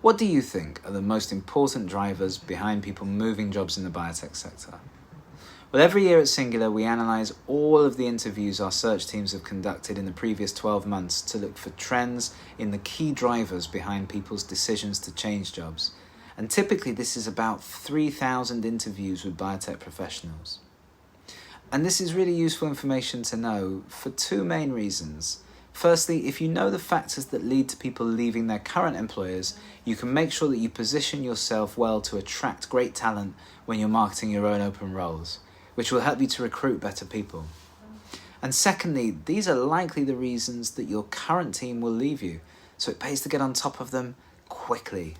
What do you think are the most important drivers behind people moving jobs in the biotech sector? Well, every year at Singular, we analyse all of the interviews our search teams have conducted in the previous 12 months to look for trends in the key drivers behind people's decisions to change jobs. And typically this is about 3,000 interviews with biotech professionals. And this is really useful information to know for two main reasons. Firstly, if you know the factors that lead to people leaving their current employers, you can make sure that you position yourself well to attract great talent when you're marketing your own open roles, which will help you to recruit better people. And secondly, these are likely the reasons that your current team will leave you, so it pays to get on top of them quickly.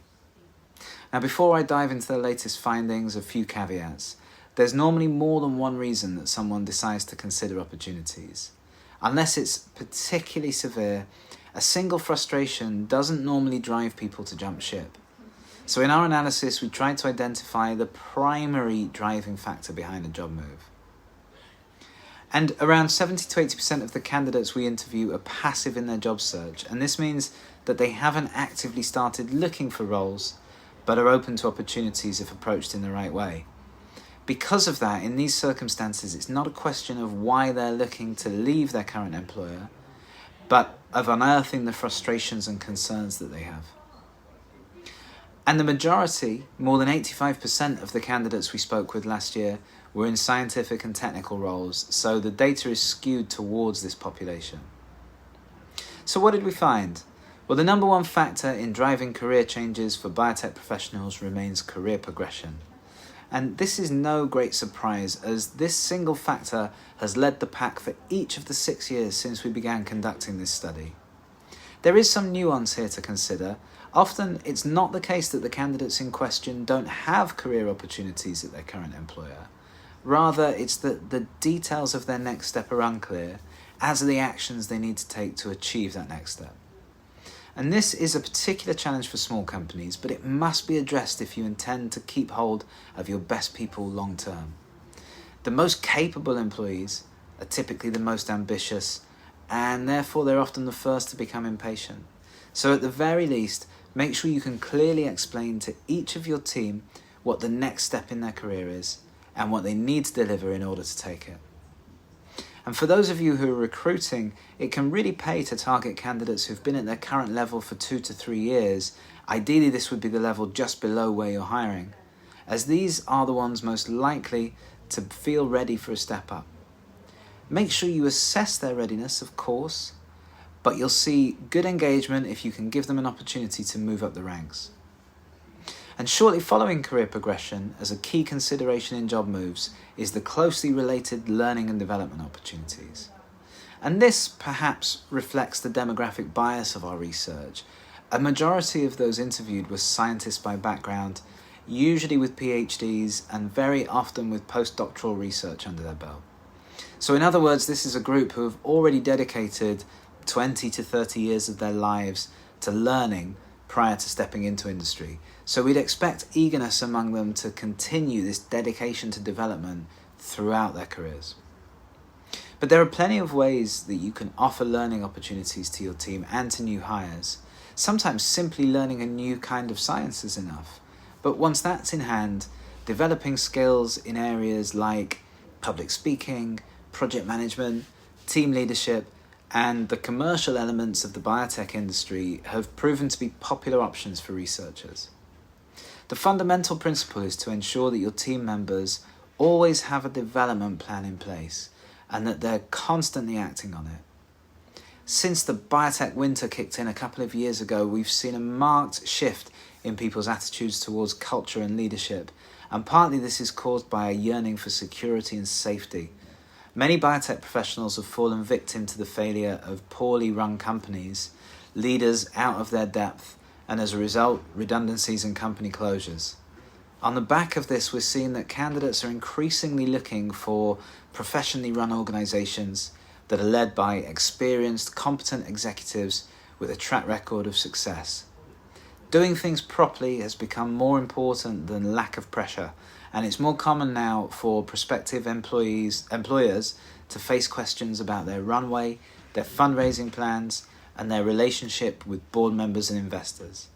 Now, before I dive into the latest findings, a few caveats. There's normally more than one reason that someone decides to consider opportunities. Unless it's particularly severe, a single frustration doesn't normally drive people to jump ship. So in our analysis, we tried to identify the primary driving factor behind a job move. And around 70 to 80% of the candidates we interview are passive in their job search, and this means that they haven't actively started looking for roles, but are open to opportunities if approached in the right way. Because of that, in these circumstances, it's not a question of why they're looking to leave their current employer, but of unearthing the frustrations and concerns that they have. And the majority, more than 85% of the candidates we spoke with last year, were in scientific and technical roles, so the data is skewed towards this population. So what did we find? Well, the number one factor in driving career changes for biotech professionals remains career progression. And this is no great surprise, as this single factor has led the pack for each of the 6 years since we began conducting this study. There is some nuance here to consider. Often, it's not the case that the candidates in question don't have career opportunities at their current employer. Rather, it's that the details of their next step are unclear, as are the actions they need to take to achieve that next step. And this is a particular challenge for small companies, but it must be addressed if you intend to keep hold of your best people long term. The most capable employees are typically the most ambitious, and therefore they're often the first to become impatient. So at the very least, make sure you can clearly explain to each of your team what the next step in their career is and what they need to deliver in order to take it. And for those of you who are recruiting, it can really pay to target candidates who've been at their current level for 2 to 3 years. Ideally, this would be the level just below where you're hiring, as these are the ones most likely to feel ready for a step up. Make sure you assess their readiness, of course, but you'll see good engagement if you can give them an opportunity to move up the ranks. And shortly following career progression, as a key consideration in job moves, is the closely related learning and development opportunities. And this perhaps reflects the demographic bias of our research. A majority of those interviewed were scientists by background, usually with PhDs and very often with postdoctoral research under their belt. So in other words, this is a group who have already dedicated 20 to 30 years of their lives to learning prior to stepping into industry. So we'd expect eagerness among them to continue this dedication to development throughout their careers. But there are plenty of ways that you can offer learning opportunities to your team and to new hires. Sometimes simply learning a new kind of science is enough. But once that's in hand, developing skills in areas like public speaking, project management, team leadership, and the commercial elements of the biotech industry have proven to be popular options for researchers. The fundamental principle is to ensure that your team members always have a development plan in place and that they're constantly acting on it. Since the biotech winter kicked in a couple of years ago, we've seen a marked shift in people's attitudes towards culture and leadership, and partly this is caused by a yearning for security and safety. Many biotech professionals have fallen victim to the failure of poorly run companies, leaders out of their depth, and as a result, redundancies and company closures. On the back of this, we're seeing that candidates are increasingly looking for professionally run organizations that are led by experienced, competent executives with a track record of success. Doing things properly has become more important than lack of pressure, and it's more common now for prospective employers to face questions about their runway, their fundraising plans, and their relationship with board members and investors.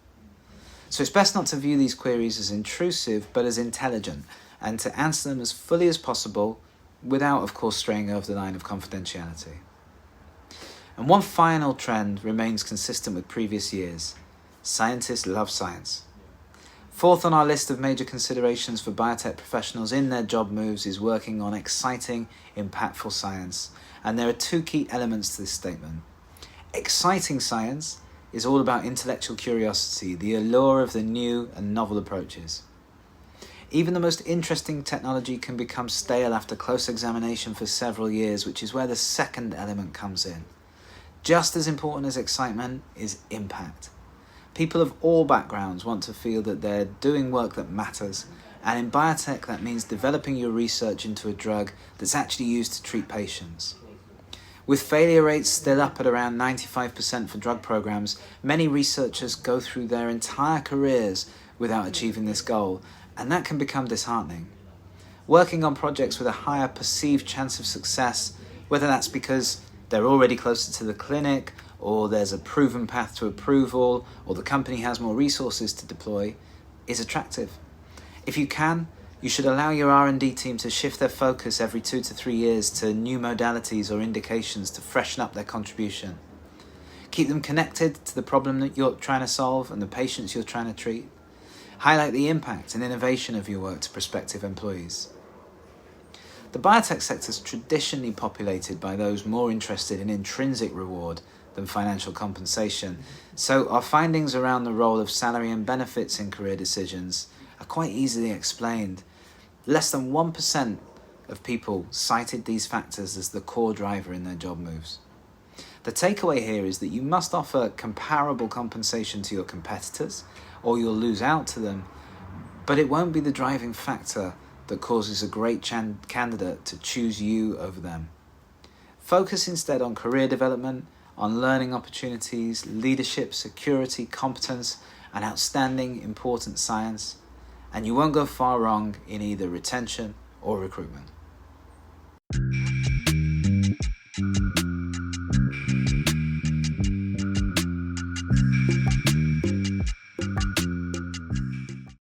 So it's best not to view these queries as intrusive, but as intelligent, and to answer them as fully as possible without, of course, straying over the line of confidentiality. And one final trend remains consistent with previous years. Scientists love science. Fourth on our list of major considerations for biotech professionals in their job moves is working on exciting, impactful science. And there are two key elements to this statement. Exciting science is all about intellectual curiosity, the allure of the new and novel approaches. Even the most interesting technology can become stale after close examination for several years, which is where the second element comes in. Just as important as excitement is impact. People of all backgrounds want to feel that they're doing work that matters, and in biotech that means developing your research into a drug that's actually used to treat patients. With failure rates still up at around 95% for drug programs, many researchers go through their entire careers without achieving this goal, and that can become disheartening. Working on projects with a higher perceived chance of success, whether that's because they're already closer to the clinic, or there's a proven path to approval, or the company has more resources to deploy, is attractive. If you can, you should allow your R&D team to shift their focus every 2 to 3 years to new modalities or indications to freshen up their contribution. Keep them connected to the problem that you're trying to solve and the patients you're trying to treat. Highlight the impact and innovation of your work to prospective employees. The biotech sector is traditionally populated by those more interested in intrinsic reward than financial compensation, so our findings around the role of salary and benefits in career decisions are quite easily explained. Less than 1% of people cited these factors as the core driver in their job moves. The takeaway here is that you must offer comparable compensation to your competitors, or you'll lose out to them, but it won't be the driving factor that causes a great candidate to choose you over them. Focus instead on career development, on learning opportunities, leadership, security, competence, and outstanding, important science, and you won't go far wrong in either retention or recruitment.